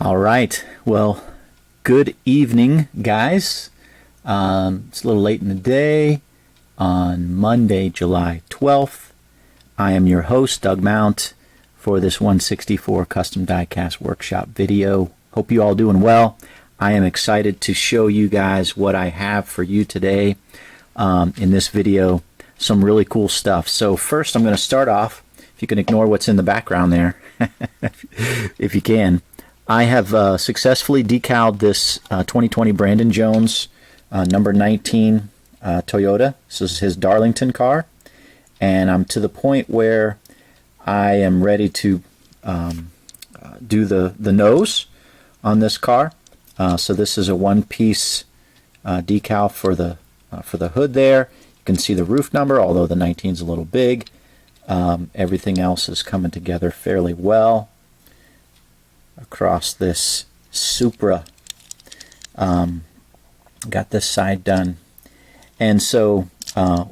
All right. Well, good evening, guys. It's a little late in the day on Monday, July 12th. I am your host, Doug Mount, for this 164 Custom Diecast Workshop video. Hope you all doing well. I am excited to show you guys what I have for you today in this video. Some really cool stuff. So first, I'm going to start off, if you can ignore what's in the background there, if you can. I have successfully decaled this 2020 Brandon Jones number 19 Toyota. This is his Darlington car, and I'm to the point where I am ready to do the nose on this car. So this is a one-piece decal for the hood there. You can see the roof number, although the 19 is a little big. Everything else is coming together fairly well across this Supra. Got this side done. And so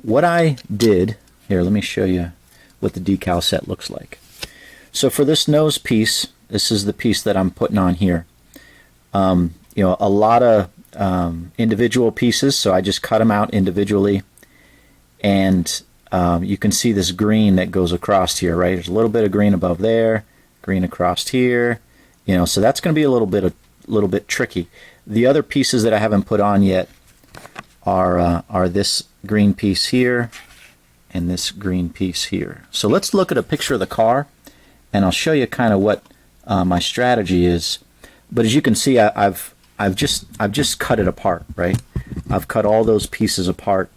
what I did, here, let me show you what the decal set looks like. So for this nose piece, this is the piece that I'm putting on here. You know, a lot of individual pieces, so I just cut them out individually. And you can see this green that goes across here, right? There's a little bit of green above there, green across here. You know, so that's going to be a little bit tricky. The other pieces that I haven't put on yet are this green piece here and this green piece here. So let's look at a picture of the car, and I'll show you kind of what my strategy is. But as you can see, I've just cut it apart, right? I've cut all those pieces apart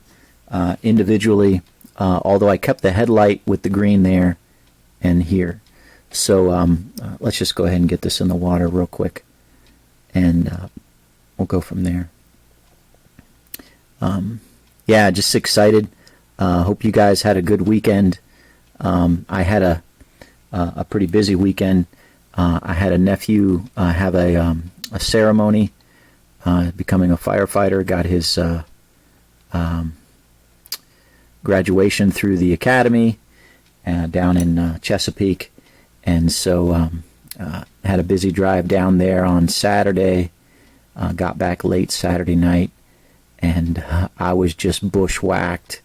individually, although I kept the headlight with the green there and here. So let's just go ahead and get this in the water real quick, and we'll go from there. Yeah, just excited. Hope you guys had a good weekend. I had a pretty busy weekend. I had a nephew have a ceremony, becoming a firefighter. Got his graduation through the academy down in Chesapeake. And so had a busy drive down there on Saturday, got back late Saturday night, and I was just bushwhacked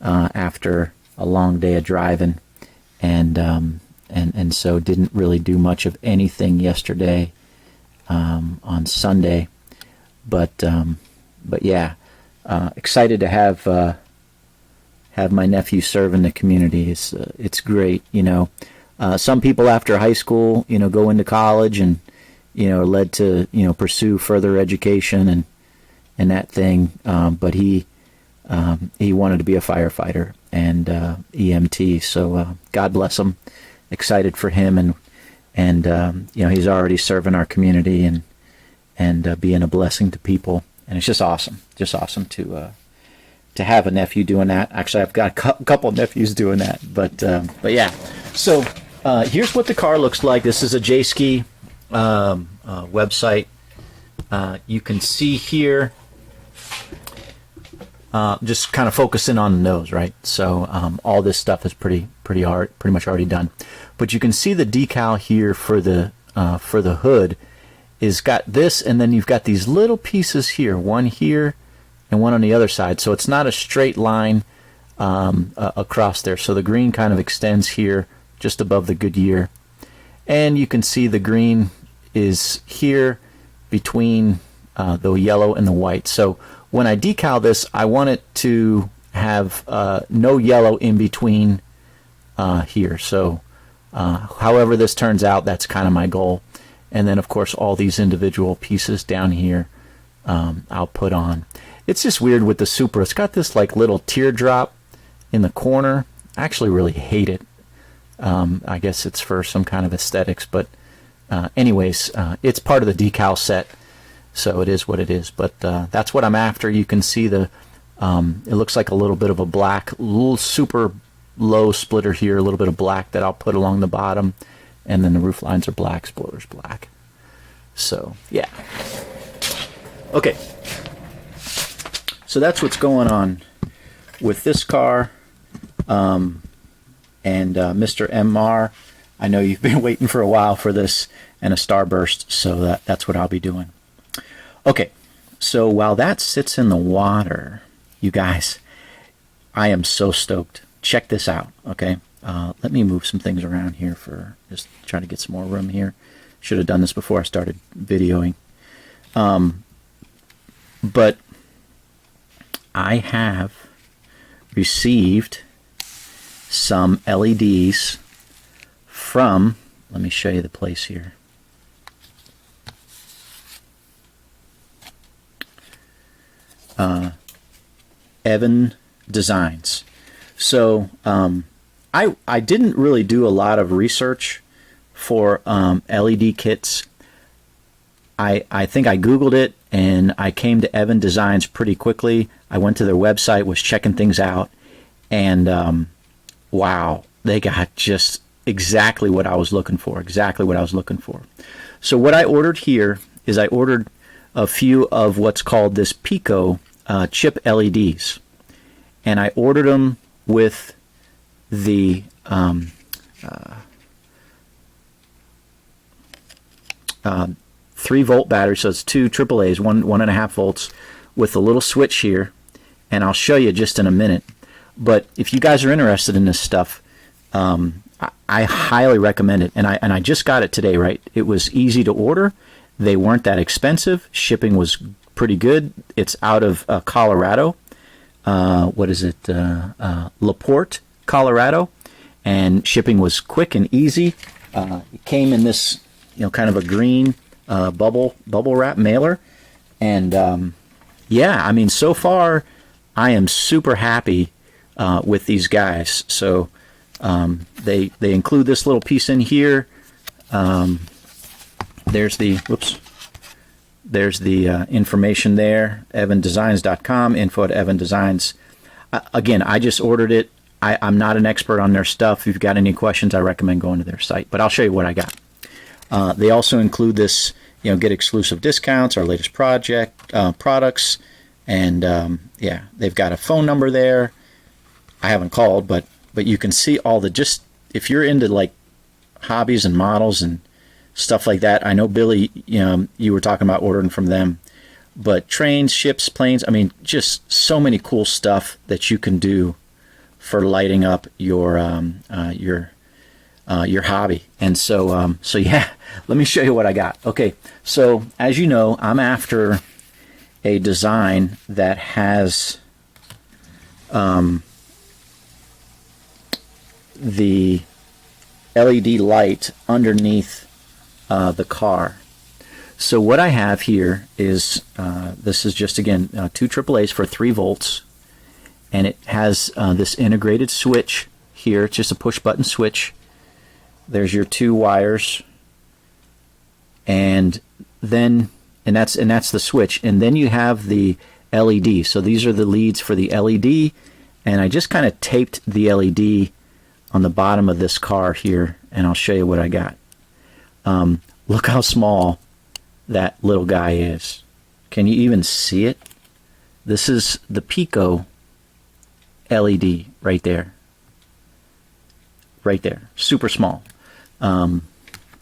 after a long day of driving, and so didn't really do much of anything yesterday on Sunday, but yeah, excited to have my nephew serve in the community. It's great, you know. Some people after high school, you know, go into college and, you know, are led to, you know, pursue further education and that thing. But he wanted to be a firefighter and EMT. So God bless him. Excited for him, and you know, he's already serving our community and being a blessing to people. And it's just awesome to have a nephew doing that. Actually, I've got a couple of nephews doing that. But yeah. So here's what the car looks like. This is a J-Ski website. You can see here, just kind of focusing on the nose, right? So all this stuff is pretty much already done. But you can see the decal here for the hood is got this, and then you've got these little pieces here, one here and one on the other side. So it's not a straight line across there. So the green kind of extends here just above the Goodyear, and you can see the green is here between the yellow and the white. So when I decal this, I want it to have no yellow in between here. So however this turns out, that's kind of my goal. And then of course all these individual pieces down here I'll put on. It's just weird with the Supra. It's got this like little teardrop in the corner. I actually really hate it. I guess it's for some kind of aesthetics, but anyways, it's part of the decal set, so it is what it is. But that's what I'm after. You can see the it looks like a little bit of a black, little super low splitter here, a little bit of black that I'll put along the bottom, and then the roof lines are black, spoilers black. So yeah. Okay, so that's what's going on with this car. And Mr. MR I know you've been waiting for a while for this and a starburst, so that's what I'll be doing. Okay, so while that sits in the water, you guys, I am so stoked. Check this out, okay? Let me move some things around here for just trying to get some more room here. Should have done this before I started videoing. But I have received some LEDs from, let me show you the place here. Evan Designs. So I didn't really do a lot of research for LED kits. I think I Googled it and I came to Evan Designs pretty quickly. I went to their website, was checking things out, and wow, they got just exactly what I was looking for. Exactly what I was looking for. So what I ordered here is I ordered a few of what's called this Pico chip LEDs, and I ordered them with the 3-volt battery, so it's two AAAs, 1.5 volts, with a little switch here, and I'll show you just in a minute. But if you guys are interested in this stuff, I highly recommend it. And I just got it today, right? It was easy to order. They weren't that expensive. Shipping was pretty good. It's out of Colorado. What is it? LaPorte, Colorado. And shipping was quick and easy. It came in this, kind of a green bubble wrap mailer. And yeah, I mean, so far I am super happy with these guys. So they include this little piece in here. There's the information there, evandesigns.com, info at evandesigns. Again, I just ordered it. I'm not an expert on their stuff. If you've got any questions, I recommend going to their site. But I'll show you what I got. They also include this, get exclusive discounts, our latest products, and yeah, they've got a phone number there. I haven't called, but you can see all the, just if you're into like hobbies and models and stuff like that. I know Billy, you were talking about ordering from them, but trains, ships, planes, I mean, just so many cool stuff that you can do for lighting up your hobby. And so yeah, let me show you what I got. Okay, so as you know, I'm after a design that has the LED light underneath the car. So what I have here is this is just, again, two AAAs for 3 volts, and it has this integrated switch here. It's just a push button switch. There's your 2 wires, and that's the switch, and then you have the LED. So these are the leads for the LED, and I just kind of taped the LED on the bottom of this car here, and I'll show you what I got. Look how small that little guy is. Can you even see it? This is the Pico LED right there. Right there. Super small. You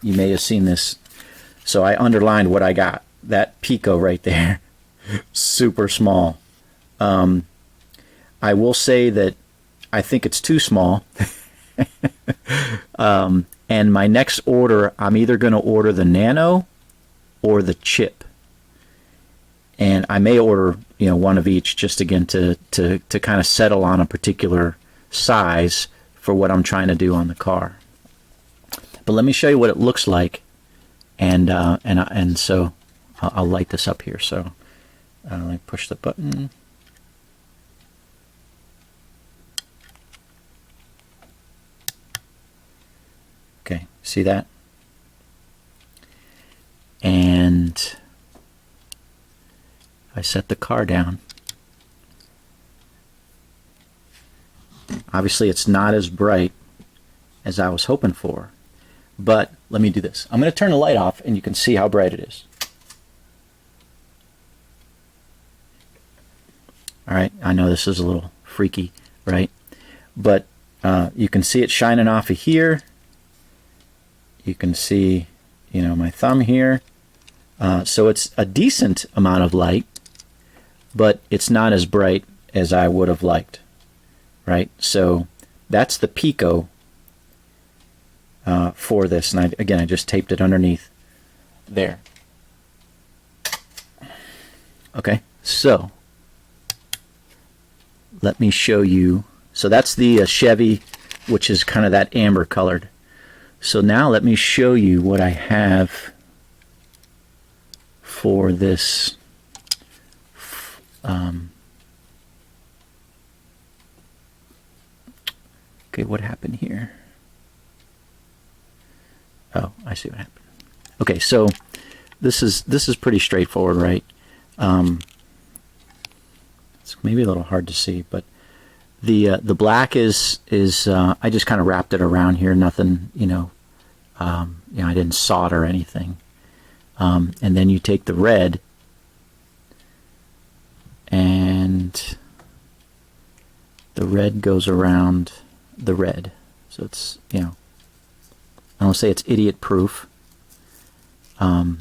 may have seen this. So I underlined what I got. That Pico right there. Super small. I will say that I think it's too small. And my next order, I'm either going to order the Nano or the chip, and I may order one of each, just again to kind of settle on a particular size for what I'm trying to do on the car. But let me show you what it looks like, and so I'll light this up here. So let me push the button. Okay, see that? And I set the car down. Obviously, it's not as bright as I was hoping for, but let me do this. I'm going to turn the light off, and you can see how bright it is. All right, I know this is a little freaky, right? But you can see it shining off of here. You can see, you know, my thumb here. So it's a decent amount of light, but it's not as bright as I would have liked, right? So that's the pico for this. And again, I just taped it underneath there. Okay, so let me show you. So that's the Chevy, which is kind of that amber colored. So now let me show you what I have for this okay, what happened here? Oh, I see what happened. Okay, so this is pretty straightforward, right? It's maybe a little hard to see, but the black is I just kind of wrapped it around here. Nothing, you know, I didn't solder anything. And then you take the red, and the red goes around the red. So it's, you know, I don't say it's idiot proof, because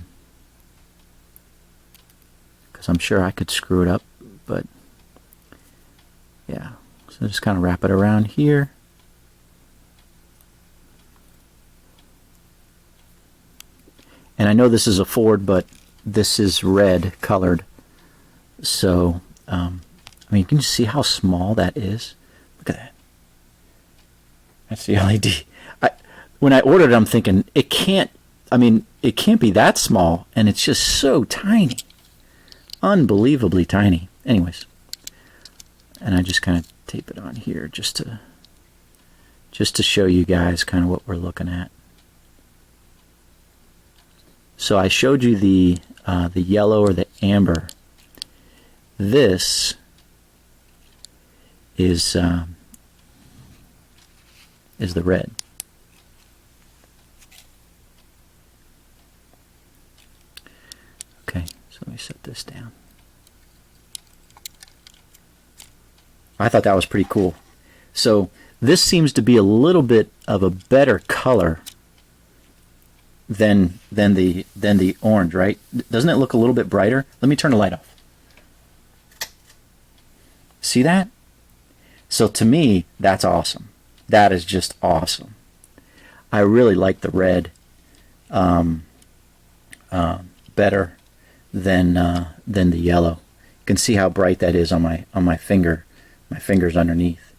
I'm sure I could screw it up, but yeah. So just kind of wrap it around here. And I know this is a Ford, but this is red colored. So, I mean, can you see how small that is? Look at that. That's the LED. When I ordered it, I'm thinking, it can't be that small, and it's just so tiny. Unbelievably tiny. Anyways. And I just kind of tape it on here just to show you guys kind of what we're looking at. So I showed you the yellow or the amber. This is the red. Okay, so let me set this down. I thought that was pretty cool. So this seems to be a little bit of a better color than the orange, right? Doesn't it look a little bit brighter? Let me turn the light off. See that? So to me, that's awesome. That is just awesome. I really like the red better than the yellow. You can see how bright that is on my finger. My fingers underneath.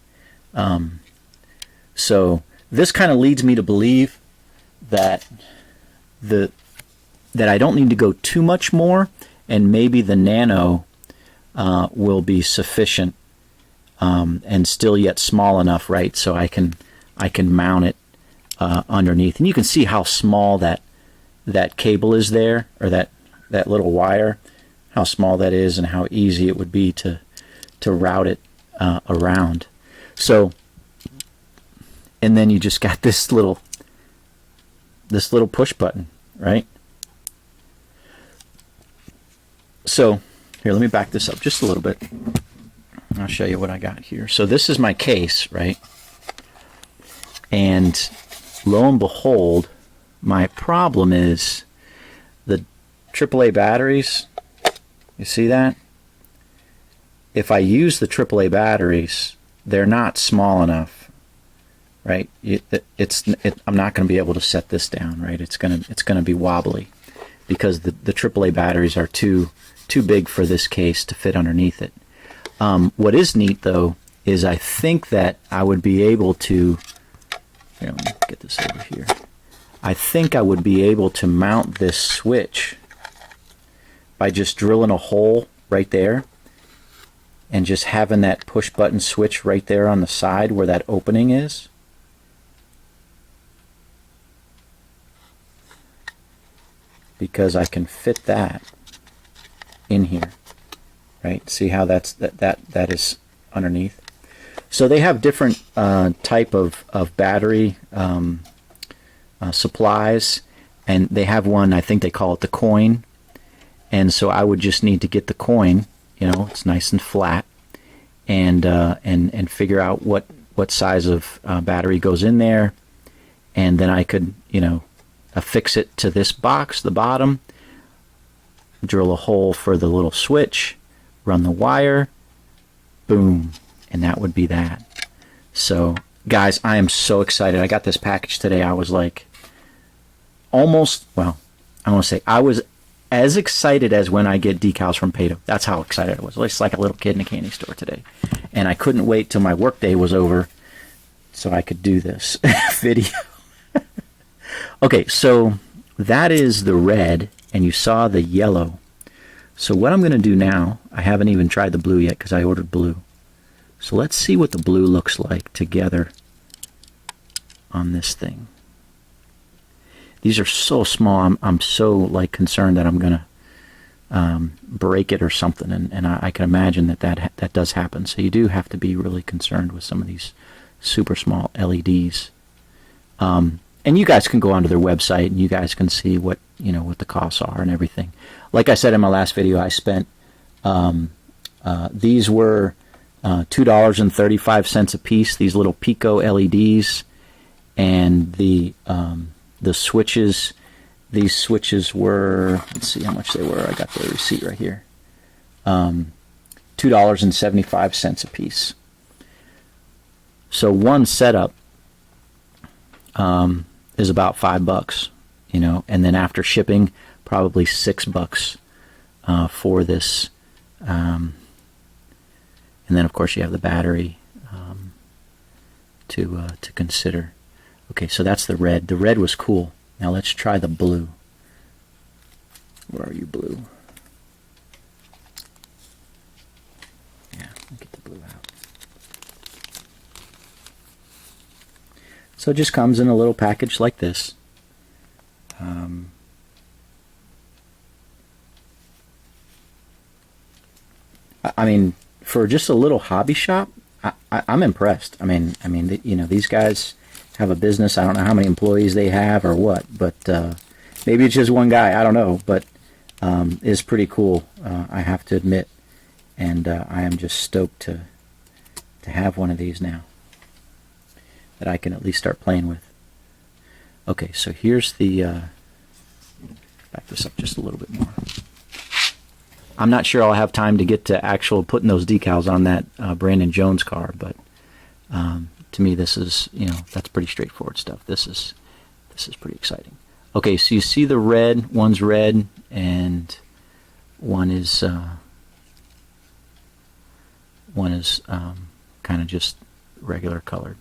So this kind of leads me to believe that I don't need to go too much more, and maybe the nano will be sufficient, and still yet small enough, right? So I can mount it underneath, and you can see how small that cable is there, or that little wire, how small that is, and how easy it would be to route it around. So, and then you just got this little push button, right? So here, let me back this up just a little bit. I'll show you what I got here. So this is my case, right? And lo and behold, my problem is the AAA batteries. You see that? If I use the AAA batteries, they're not small enough, right? I'm not going to be able to set this down, right? It's going to be wobbly because the AAA batteries are too big for this case to fit underneath it. What is neat though is I think that I would be able to. Here, let me get this over here. I think I would be able to mount this switch by just drilling a hole right there, and just having that push button switch right there on the side where that opening is. Because I can fit that in here, right? See how that is underneath. So they have different type of battery supplies, and they have one, I think they call it the coin, and so I would just need to get the coin. You know, it's nice and flat, and figure out what size of battery goes in there, and then I could, you know, affix it to this box, the bottom, drill a hole for the little switch, run the wire, boom, and that would be that. So guys, I am so excited. I got this package today. I was like almost, well, I want to say I was as excited as when I get decals from Pato. That's how excited I was. It's like a little kid in a candy store today. And I couldn't wait till my work day was over so I could do this video. Okay, so that is the red, and you saw the yellow. So what I'm going to do now, I haven't even tried the blue yet because I ordered blue. So let's see what the blue looks like together on this thing. These are so small. I'm so like concerned that I'm going to break it or something, and I can imagine that does happen. So you do have to be really concerned with some of these super small LEDs. And you guys can go onto their website and you guys can see what the costs are and everything. Like I said in my last video, I spent these were $2.35 a piece. These little Pico LEDs, and the switches. These switches were, let's see how much they were. I got the receipt right here. $2.75 a piece. So one setup is about $5, and then after shipping, probably $6 for this. And then of course you have the battery to consider. Okay, so that's the red. The red was cool. Now let's try the blue. Where are you, blue? Yeah, get the blue out. So it just comes in a little package like this. I mean, for just a little hobby shop, I'm impressed. I mean, these guys have a business. I don't know how many employees they have or what, but maybe it's just one guy. I don't know, but it's pretty cool. I have to admit, and I am just stoked to have one of these now that I can at least start playing with. Okay, so here's the. Back this up just a little bit more. I'm not sure I'll have time to get to actual putting those decals on that Brandon Jones car, but to me this is, that's pretty straightforward stuff. This is pretty exciting. Okay, so you see the red, one's red and one is kind of just regular colored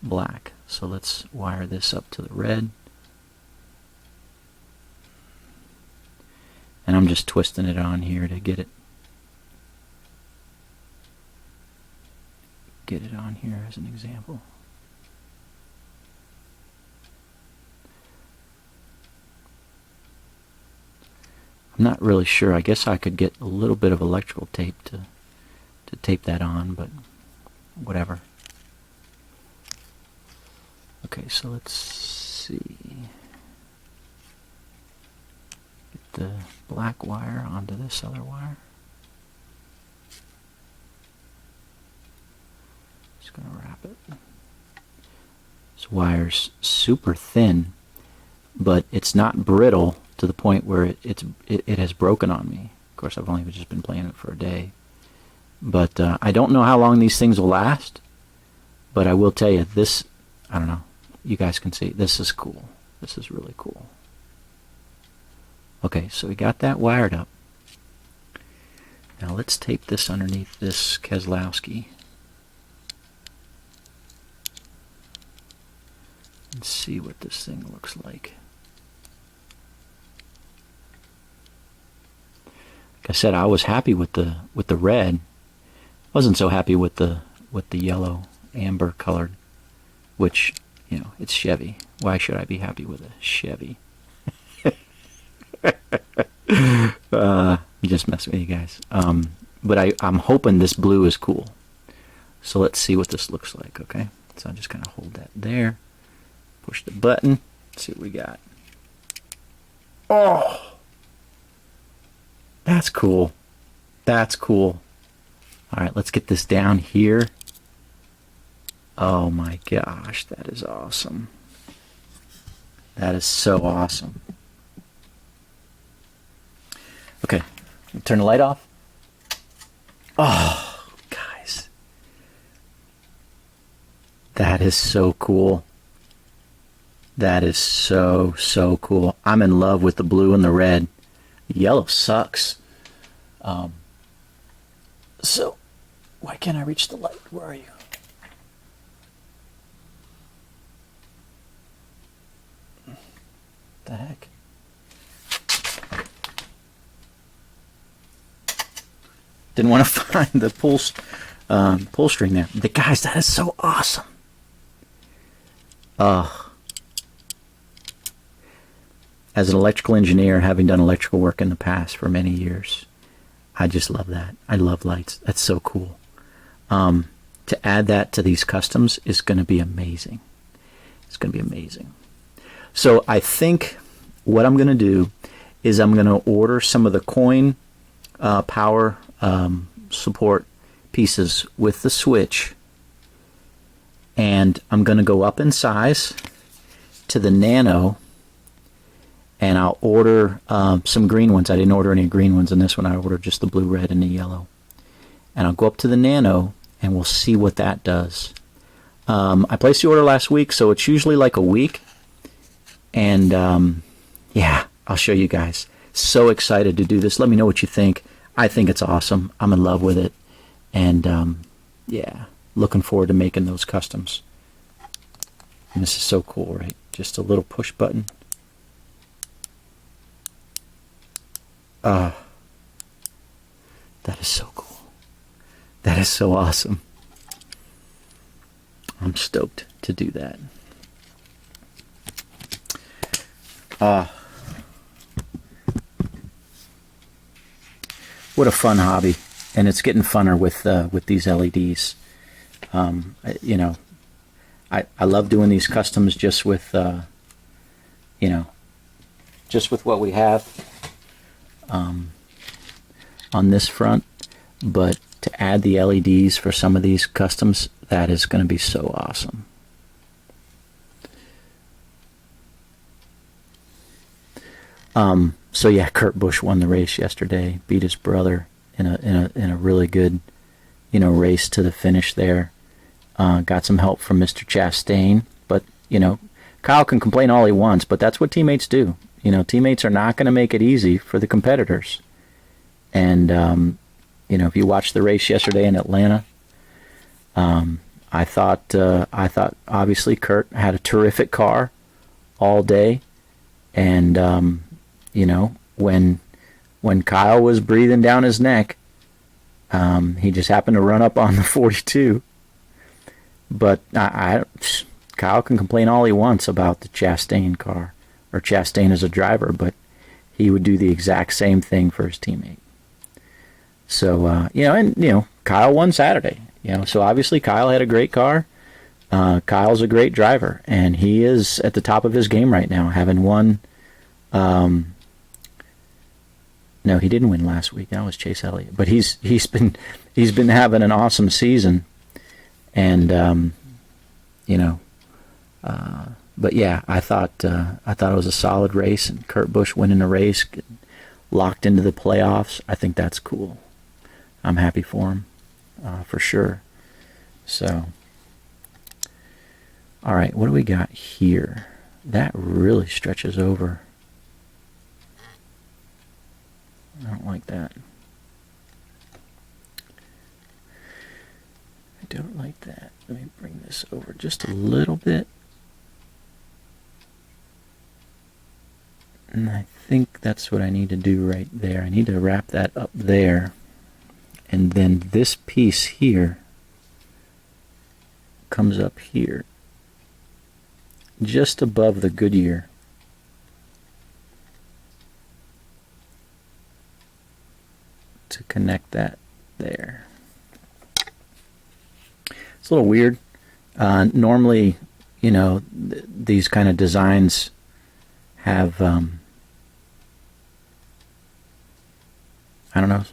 black. So let's wire this up to the red. And I'm just twisting it on here to get it on here as an example. I'm not really sure. I guess I could get a little bit of electrical tape to tape that on, but whatever. Okay, so let's see. Get the black wire onto this other wire. Just going to wrap it. This wire's super thin, but it's not brittle to the point where it has broken on me. Of course, I've only just been playing it for a day. But I don't know how long these things will last, but I will tell you this, I don't know, you guys can see, this is cool. This is really cool. Okay, so we got that wired up. Now let's tape this underneath this Keselowski and see what this thing looks like. Like I said, I was happy with the red. Wasn't so happy with the yellow amber colored, which, it's Chevy. Why should I be happy with a Chevy? Just messing with you guys. But I'm hoping this blue is cool. So let's see what this looks like, okay? So I'm just going to hold that there. Push the button. See what we got. Oh! That's cool. That's cool. Alright, let's get this down here. Oh my gosh, that is awesome. That is so awesome. Okay, turn the light off. Oh, guys. That is so cool. That is so, so cool. I'm in love with the blue and the red. Yellow sucks. So, why can't I reach the light? Where are you? The heck? Didn't want to find the pull string there. The guys, that is so awesome. As an electrical engineer, having done electrical work in the past for many years, I just love that. I love lights. That's so cool. To add that to these customs is going to be amazing. It's going to be amazing. So I think what I'm going to do is I'm going to order some of the coin power support pieces with the switch, and I'm going to go up in size to the Nano, and I'll order some green ones. I didn't order any green ones in this one. I ordered just the blue, red, and the yellow. And I'll go up to the Nano, and we'll see what that does. I placed the order last week, so it's usually like a week. And yeah, I'll show you guys. So excited to do this. Let me know what you think. I think it's awesome. I'm in love with it. And yeah, looking forward to making those customs. And this is so cool, right? Just a little push button. That is so cool. That is so awesome. I'm stoked to do that. What a fun hobby, and it's getting funner with these LEDs. You know, I love doing these customs just with you know, just with what we have on this front, but to add the LEDs for some of these customs, that is going to be so awesome. So yeah, Kurt Busch won the race yesterday, beat his brother in a really good, you know, race to the finish there. Got some help from Mr. Chastain, but you know, Kyle can complain all he wants, but that's what teammates do. You know, teammates are not going to make it easy for the competitors. And you know, if you watched the race yesterday in Atlanta, I thought obviously Kurt had a terrific car all day, and you know, when Kyle was breathing down his neck, he just happened to run up on the 42. But Kyle can complain all he wants about the Chastain car, or Chastain as a driver, but he would do the exact same thing for his teammate. So you know, and you know, Kyle won Saturday. You know, so obviously Kyle had a great car. Kyle's a great driver, and he is at the top of his game right now, having won. No, he didn't win last week. That was Chase Elliott. But he's been having an awesome season, and you know, but yeah, I thought it was a solid race, and Kurt Busch winning the race, locked into the playoffs. I think that's cool. I'm happy for him, for sure. So, all right, what do we got here? That really stretches over. I don't like that. I don't like that. Let me bring this over just a little bit. And I think that's what I need to do right there. I need to wrap that up there. And then this piece here comes up here, just above the Goodyear. To connect that there. It's a little weird. Normally, you know, these kind of designs have, I don't know,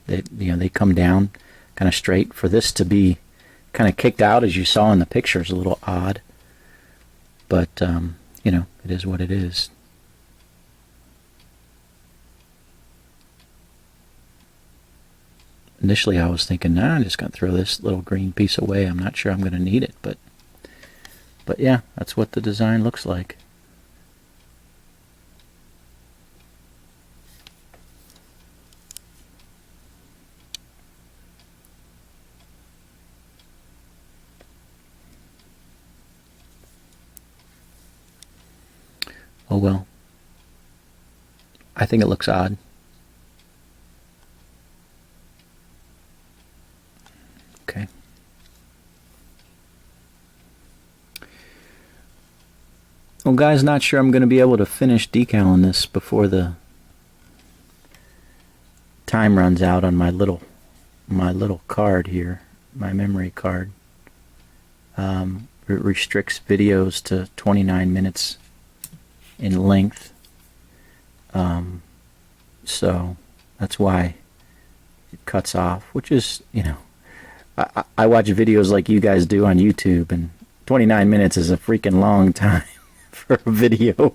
they come down kind of straight. For this to be kind of kicked out, as you saw in the picture, is a little odd. But you know, it is what it is. Initially I was thinking, nah, I'm just going to throw this little green piece away. I'm not sure I'm going to need it, but yeah, that's what the design looks like. Oh well. I think it looks odd. Okay. Well, guys, not sure I'm going to be able to finish decaling this before the time runs out on my little card here, my memory card. It restricts videos to 29 minutes in length, so that's why it cuts off, which is, you know, I watch videos like you guys do on YouTube, and 29 minutes is a freaking long time for a video.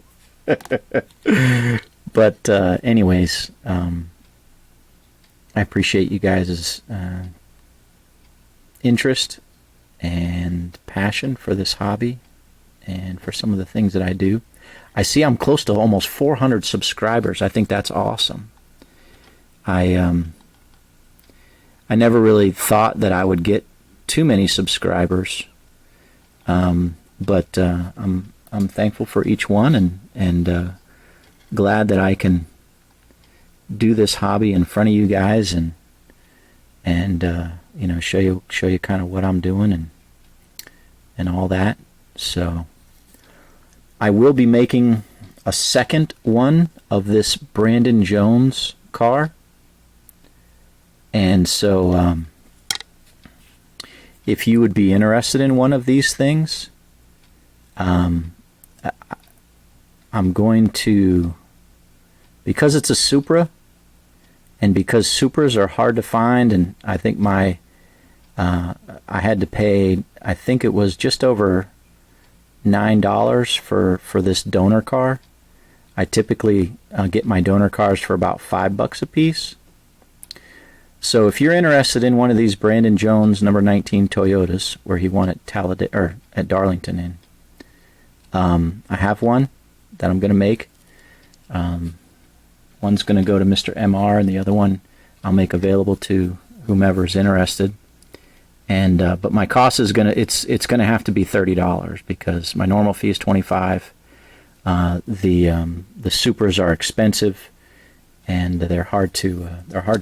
But anyways, I appreciate you guys' interest and passion for this hobby and for some of the things that I do. I see I'm close to almost 400 subscribers. I think that's awesome. I never really thought that I would get too many subscribers, but I'm thankful for each one, and glad that I can do this hobby in front of you guys and you know, show you kind of what I'm doing and all that. So I will be making a second one of this Brandon Jones car, and so if you would be interested in one of these things, I'm going to, because it's a Supra, and because Supras are hard to find, and I think I had to pay, I think it was just over $9 for this donor car. I typically get my donor cars for about $5 a piece. So if you're interested in one of these Brandon Jones number 19 Toyotas, where he won at at Darlington, I have one that I'm going to make. One's going to go to Mr. MR, and the other one I'll make available to whomever's interested. And but my cost is it's gonna have to be $30, because my normal fee is $25. The Supras are expensive, and they're hard to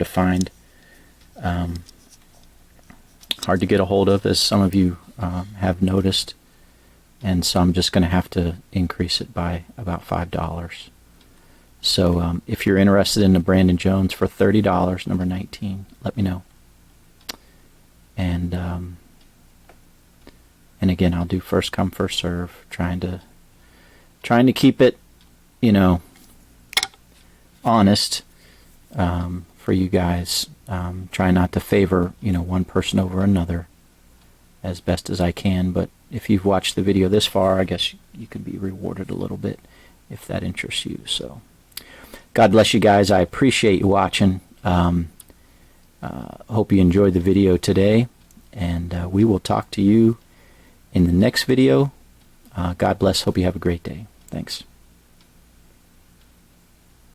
find, hard to get a hold of, as some of you have noticed. And so I'm just going to have to increase it by about $5. So if you're interested in the Brandon Jones for $30, number 19, let me know. And again, I'll do first come, first serve, trying to keep it, you know, honest for you guys. Try not to favor, you know, one person over another as best as I can. But if you've watched the video this far, I guess you could be rewarded a little bit if that interests you. So God bless you guys. I appreciate you watching. Hope you enjoyed the video today, and we will talk to you in the next video. God bless. Hope you have a great day. Thanks.